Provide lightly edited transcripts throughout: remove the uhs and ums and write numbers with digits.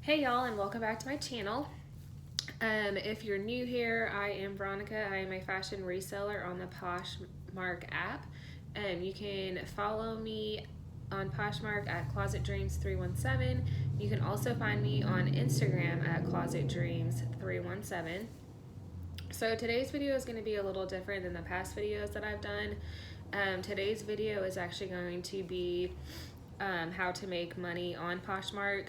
Hey y'all, and welcome back to my channel. If you're new here, I am Veronica. I am a fashion reseller on the Poshmark app. You can follow me on Poshmark at Closet Dreams 317. You can also find me on Instagram at Closet Dreams 317. So today's video is going to be a little different than the past videos that I've done. Today's video is actually going to be how to make money on Poshmark.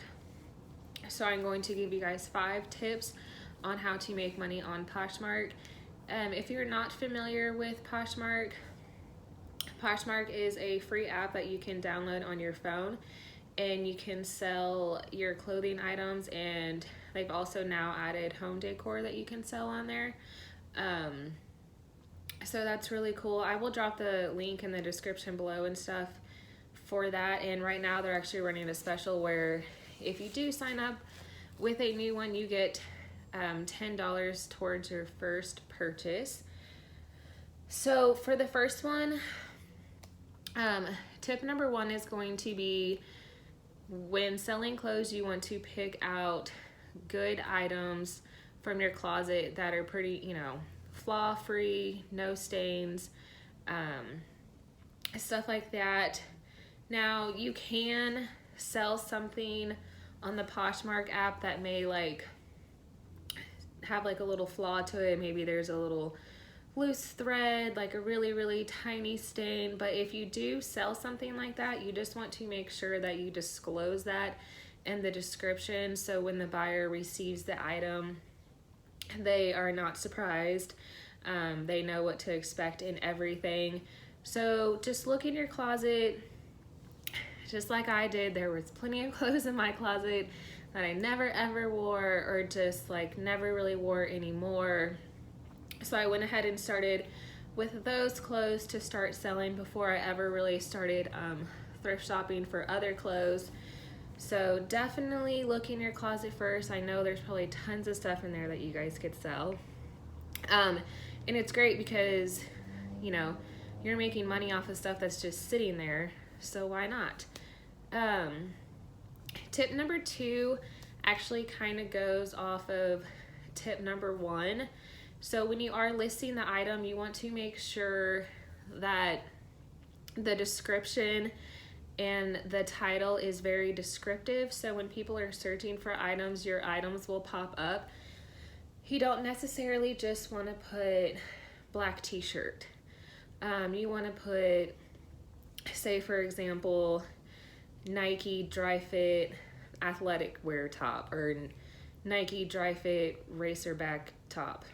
So I'm going to give you guys 5 tips on how to make money on Poshmark. If you're not familiar with Poshmark, Poshmark is a free app that you can download on your phone, and you can sell your clothing items, and they've also now added home decor that you can sell on there. So that's really cool. I will drop the link in the description below and stuff for that. And right now they're actually running a special where if you do sign up with a new one, you get $10 towards your first purchase. So for the first one, tip number 1 is going to be, when selling clothes, you want to pick out good items from your closet that are pretty, flaw free, no stains, stuff like that. Now you can sell something on the Poshmark app that may have a little flaw to it. Maybe there's a little loose thread, like a really tiny stain. But if you do sell something like that, you just want to make sure that you disclose that in the description, so when the buyer receives the item, they are not surprised. They know what to expect in everything. So just look in your closet. Just like I did, there was plenty of clothes in my closet that I never ever wore, or just never really wore anymore. So I went ahead and started with those clothes to start selling before I ever really started thrift shopping for other clothes. So definitely look in your closet first. I know there's probably tons of stuff in there that you guys could sell. And it's great because, you're making money off of stuff that's just sitting there. So why not? Tip number 2 actually kind of goes off of tip number 1. So when you are listing the item, you want to make sure that the description and the title is very descriptive. So when people are searching for items, your items will pop up. You don't necessarily just want to put black t-shirt. You want to put, say for example, Nike dry fit athletic wear top, or Nike dry fit racerback top.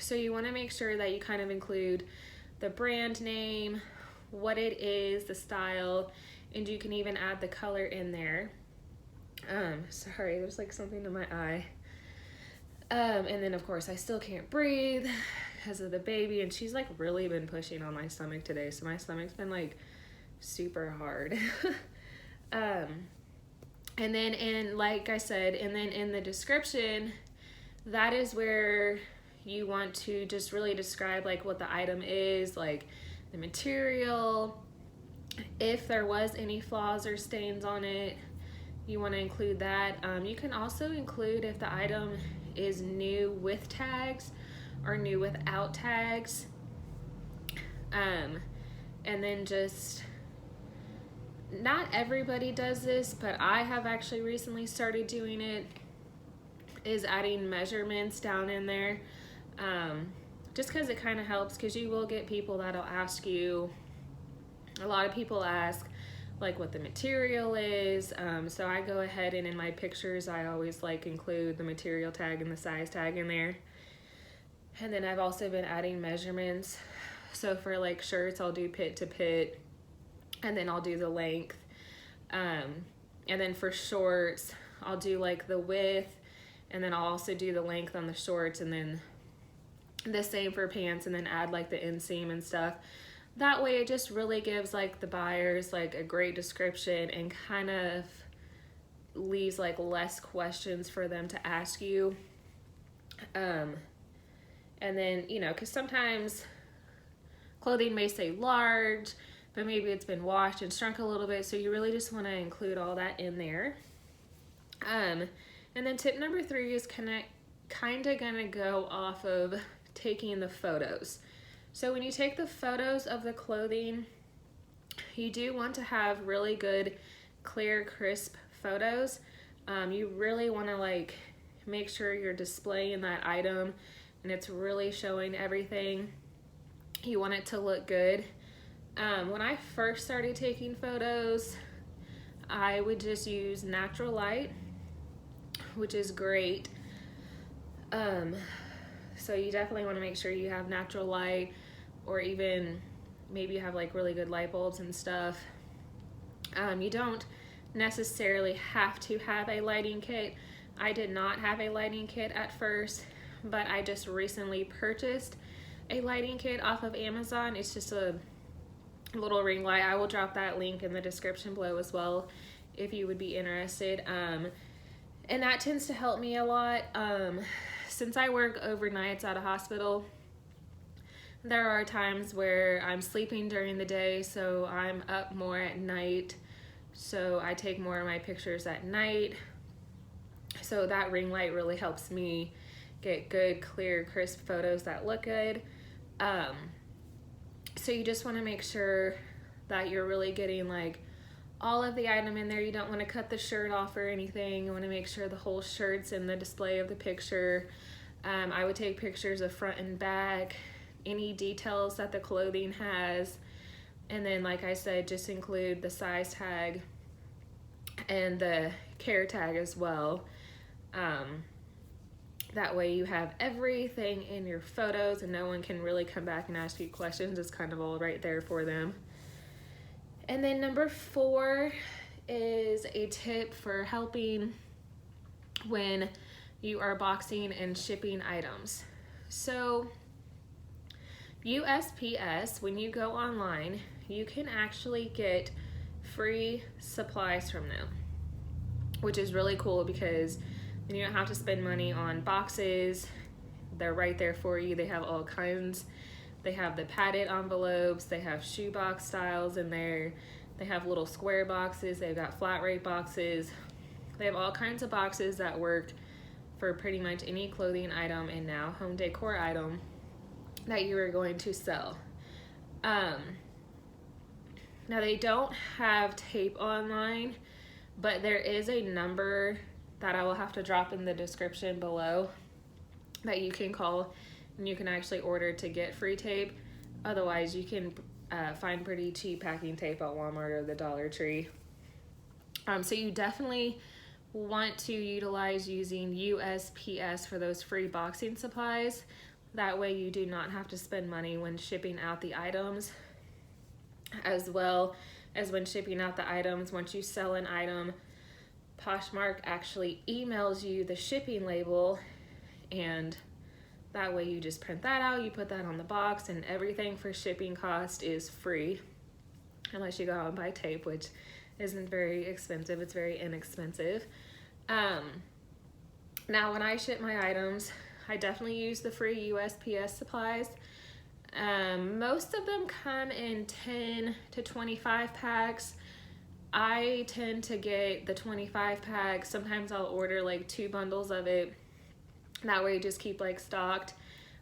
So you want to make sure that you kind of include the brand name, what it is, the style, and you can even add the color in there. Sorry, there's something in my eye. And then of course I still can't breathe because of the baby, and she's really been pushing on my stomach today, so my stomach's been super hard. And then like I said, and then in the description, that is where you want to just really describe what the item is, the material, if there was any flaws or stains on it, you want to include that. You can also include if the item is new with tags or new without tags. And then just, not everybody does this, but I have actually recently started doing it, is adding measurements down in there. Just because it kind of helps, because you will get people that'll ask you, a lot of people ask what the material is. So I go ahead and in my pictures I always include the material tag and the size tag in there. And then I've also been adding measurements. So for shirts, I'll do pit to pit, and then I'll do the length. And then for shorts, I'll do the width, and then I'll also do the length on the shorts, and then the same for pants, and then add the inseam and stuff. That way it just really gives the buyers a great description, and kind of leaves less questions for them to ask you. And then, because sometimes clothing may say large, but maybe it's been washed and shrunk a little bit, so you really just want to include all that in there. And then tip number 3 is kind of gonna go off of taking the photos. So when you take the photos of the clothing, you do want to have really good, clear, crisp photos. You really want to like make sure you're displaying that item and it's really showing everything. You want it to look good. When I first started taking photos, I would just use natural light, which is great. So you definitely want to make sure you have natural light, or even maybe you have like really good light bulbs and stuff. You don't necessarily have to have a lighting kit. I did not have a lighting kit at first, but I just recently purchased a lighting kit off of Amazon. It's just a little ring light. I will drop that link in the description below as well if you would be interested. And that tends to help me a lot. Since I work overnights at a hospital, there are times where I'm sleeping during the day, so I'm up more at night. So I take more of my pictures at night. So that ring light really helps me get good, clear, crisp photos that look good. So you just want to make sure that you're really getting like all of the item in there. You don't want to cut the shirt off or anything. You want to make sure the whole shirt's in the display of the picture. I would take pictures of front and back, any details that the clothing has, and then like I said, just include the size tag and the care tag as well. That way you have everything in your photos and no one can really come back and ask you questions. It's kind of all right there for them. And then number 4 is a tip for helping when you are boxing and shipping items. So USPS, when you go online, you can actually get free supplies from them, which is really cool because then you don't have to spend money on boxes. They're right there for you. They have all kinds. They have the padded envelopes. They have shoebox styles in there. They have little square boxes. They've got flat rate boxes. They have all kinds of boxes that work for pretty much any clothing item and now home decor item that you are going to sell. Now they don't have tape online, but there is a number that I will have to drop in the description below that you can call and you can actually order to get free tape. Otherwise, you can find pretty cheap packing tape at Walmart or the Dollar Tree. So you definitely want to utilize using USPS for those free boxing supplies. That way you do not have to spend money when shipping out the items, as well as when shipping out the items. Once you sell an item, Poshmark actually emails you the shipping label, and that way you just print that out, you put that on the box, and everything for shipping cost is free, unless you go out and buy tape, which isn't very expensive. It's very inexpensive. Now when I ship my items, I definitely use the free USPS supplies. Most of them come in 10 to 25 packs. I tend to get the 25 packs. Sometimes I'll order like 2 bundles of it. That way you just keep like stocked.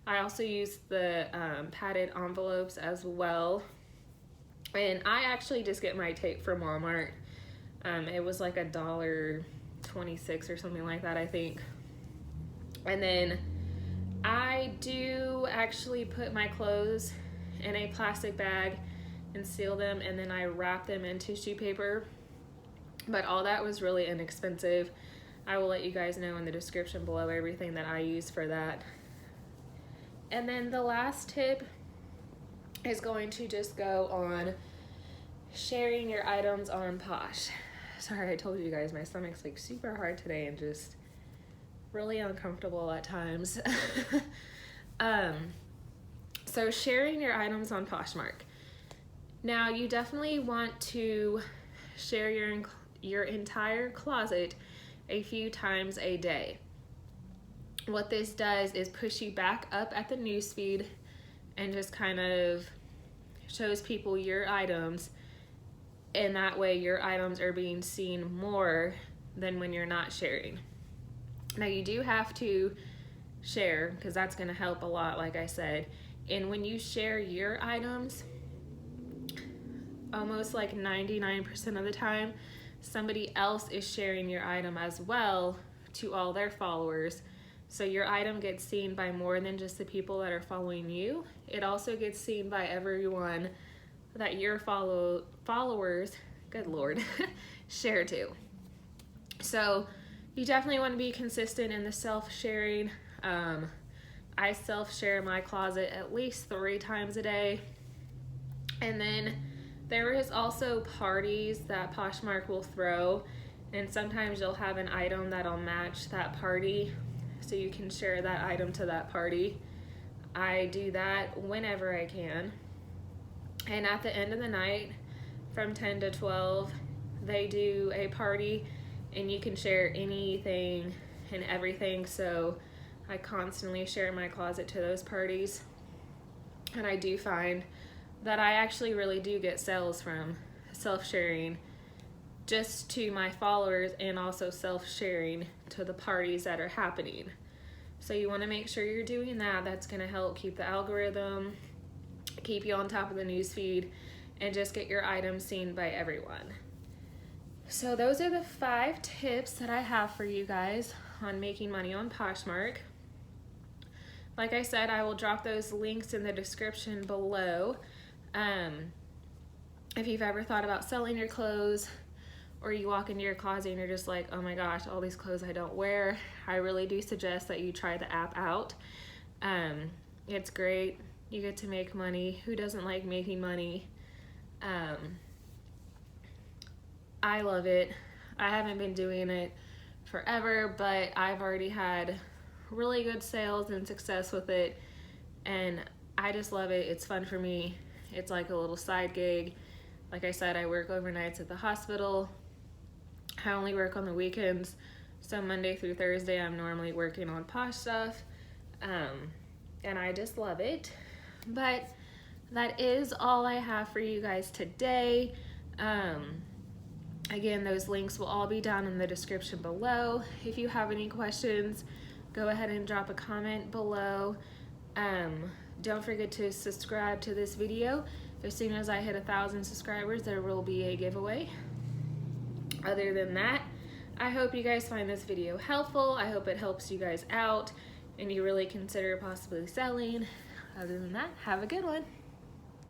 I also use the padded envelopes as well. And I actually just get my tape from Walmart. It was like $1.26 or something like that, I think. And then I do actually put my clothes in a plastic bag and seal them, and then I wrap them in tissue paper. But all that was really inexpensive. I will let you guys know in the description below everything that I use for that. And then the last tip is going to just go on sharing your items on Posh. Sorry, I told you guys my stomach's like super hard today and just really uncomfortable at times. So sharing your items on Poshmark. Now you definitely want to share your entire closet a few times a day. What this does is push you back up at the newsfeed and just kind of shows people your items, and that way your items are being seen more than when you're not sharing. Now you do have to share because that's going to help a lot, like I said. And when you share your items, almost like 99% of the time, somebody else is sharing your item as well to all their followers. So your item gets seen by more than just the people that are following you. It also gets seen by everyone that your followers, good Lord, share to. So you definitely want to be consistent in the self-sharing. I self-share my closet at least 3 times a day. And then there is also parties that Poshmark will throw, and sometimes you'll have an item that'll match that party, so you can share that item to that party. I do that whenever I can. And at the end of the night, from 10 to 12, they do a party, and you can share anything and everything. So I constantly share my closet to those parties. And I do find that I actually really do get sales from self-sharing just to my followers, and also self-sharing to the parties that are happening. So you want to make sure you're doing that. That's going to help keep the algorithm, keep you on top of the news feed, and just get your items seen by everyone. So those are the 5 tips that I have for you guys on making money on Poshmark. Like I said, I will drop those links in the description below. If you've ever thought about selling your clothes, or you walk into your closet and you're just like, oh my gosh, all these clothes I don't wear, I really do suggest that you try the app out. It's great. You get to make money. Who doesn't like making money? I love it. I haven't been doing it forever, but I've already had really good sales and success with it, and I just love it. It's fun for me. It's like a little side gig. Like I said, I work overnights at the hospital. I only work on the weekends, so Monday through Thursday I'm normally working on Posh stuff, and I just love it. But that is all I have for you guys today. Again, those links will all be down in the description below. If you have any questions, go ahead and drop a comment below. Don't forget to subscribe to this video. As soon as I hit 1,000 subscribers, there will be a giveaway. Other than that, I hope you guys find this video helpful. I hope it helps you guys out and you really consider possibly selling. Other than that, have a good one.